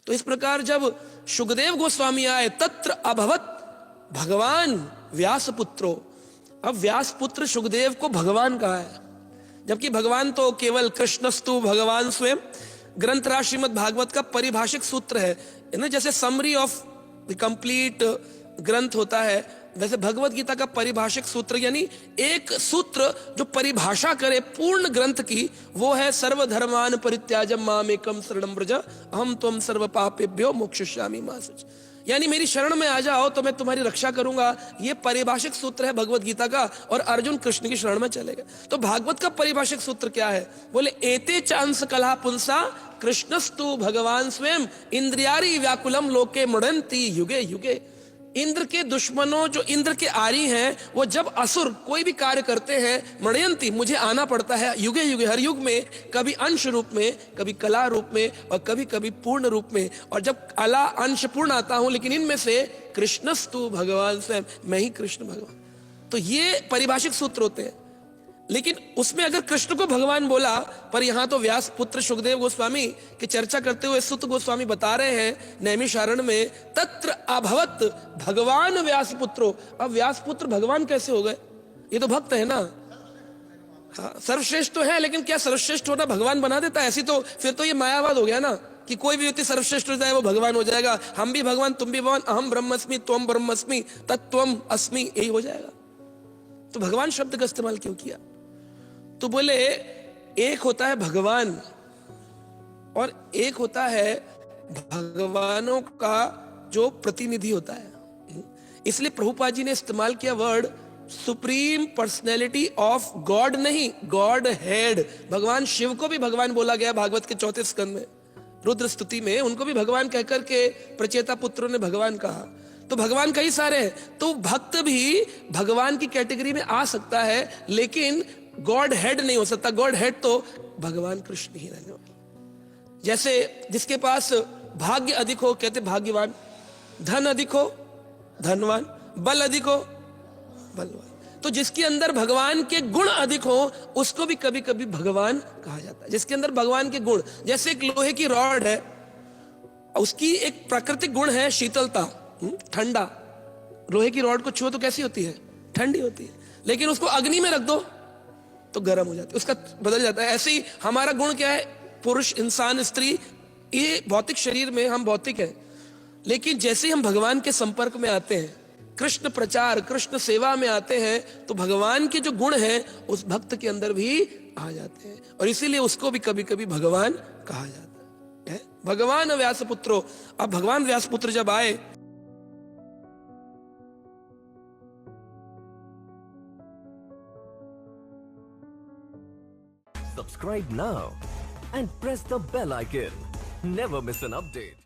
तो इस प्रकार जब शुकदेव गोस्वामी आए, तत्र अभवत भगवान व्यासपुत्रो। अब व्यासपुत्र शुकदेव को भगवान कहा है, जबकि भगवान तो केवल कृष्णस्तु भगवान स्वयं। ग्रंथ राज श्रीमद् भागवत का परिभाषिक सूत्र है ना, जैसे समरी ऑफ द कंप्लीट ग्रंथ होता है, वैसे भगवत गीता का परिभाषिक सूत्र यानी एक सूत्र जो परिभाषा करे पूर्ण ग्रंथ की, वो है सर्वधर्मान परित्याजम मामेकम शरणं व्रज अहम त्वं सर्व पापेभ्यो मोक्षयिष्यामि मा शुच। यानी मेरी शरण में आ जाओ तो मैं तुम्हारी रक्षा करूंगा, ये परिभाषिक सूत्र है भगवत गीता का, और अर्जुन कृष्ण की शरण में चलेगा। तो भागवत का परिभाषिक सूत्र क्या है? बोले एते चांस कला पुंसा कृष्णस्तु भगवान स्वयं इंद्रियारी व्याकुलम लोके मुड़ंती युगे युगे। इंद्र के दुश्मनों, जो इंद्र के आरी हैं, वो जब असुर कोई भी कार्य करते हैं, मणयंती मुझे आना पड़ता है युगे युगे, हर युग में, कभी अंश रूप में, कभी कला रूप में, और कभी कभी पूर्ण रूप में। और जब कला अंश पूर्ण आता हूं, लेकिन इनमें से कृष्णस्तु भगवान स्वयं, मैं ही कृष्ण भगवान। तो ये परिभाषिक सूत्र होते हैं। लेकिन उसमें अगर कृष्ण को भगवान बोला, पर यहां तो व्यास पुत्र शुकदेव गोस्वामी की चर्चा करते हुए सुत गोस्वामी बता रहे हैं नैमिषारण्य में, तत्र अभवत भगवान व्यास पुत्रो। अब व्यास पुत्र भगवान कैसे हो गए? ये तो भक्त है ना। हाँ, सर्वश्रेष्ठ तो है, लेकिन क्या सर्वश्रेष्ठ होना भगवान बना देता है? ऐसी तो फिर तो ये मायावाद हो गया ना, कि कोई भी व्यक्ति सर्वश्रेष्ठ हो जाए वो भगवान हो जाएगा। हम भी भगवान, तुम भी भगवान, अहम ब्रह्मस्मि त्वम ब्रह्मस्मि तत्त्वम अस्मि, यही हो जाएगा। तो भगवान शब्द का इस्तेमाल क्यों किया? तो बोले एक होता है भगवान और एक होता है भगवानों का जो प्रतिनिधि होता है। इसलिए प्रभुपाद जी ने इस्तेमाल किया word supreme personality of God, नहीं गॉड हेड। भगवान शिव को भी भगवान बोला गया भागवत के 4 स्कंद में, रुद्र स्तुति में उनको भी भगवान कहकर के प्रचेता पुत्रों ने भगवान कहा। तो भगवान कई सारे हैं, तो भक्त भी भगवान की कैटेगरी में आ सकता है, लेकिन गॉड हेड नहीं हो सकता। गॉड हेड तो भगवान कृष्ण ही रहने वाले। जैसे जिसके पास भाग्य अधिक हो कहते भाग्यवान, धन अधिक हो धनवान, बल अधिक हो बलवान। तो जिसके अंदर भगवान के गुण अधिक हो उसको भी कभी कभी भगवान कहा जाता है, जिसके अंदर भगवान के गुण। जैसे एक लोहे की रॉड है, उसकी एक प्राकृतिक गुण है शीतलता, ठंडा। लोहे की रॉड को छुओ तो कैसी होती है? ठंडी होती है। लेकिन उसको अग्नि में रख दो तो गर्म हो जाती है, उसका बदल जाता है। ऐसे ही हमारा गुण क्या है? पुरुष, इंसान, स्त्री, ये भौतिक शरीर में हम भौतिक हैं, लेकिन जैसे हम भगवान के संपर्क में आते हैं, कृष्ण प्रचार, कृष्ण सेवा में आते हैं, तो भगवान के जो गुण हैं उस भक्त के अंदर भी आ जाते हैं, और इसीलिए उसको भी कभी कभी भगवान कहा जाता है। भगवान व्यासपुत्रो। अब भगवान व्यासपुत्र जब आए, Subscribe now and press the bell icon. Never miss an update.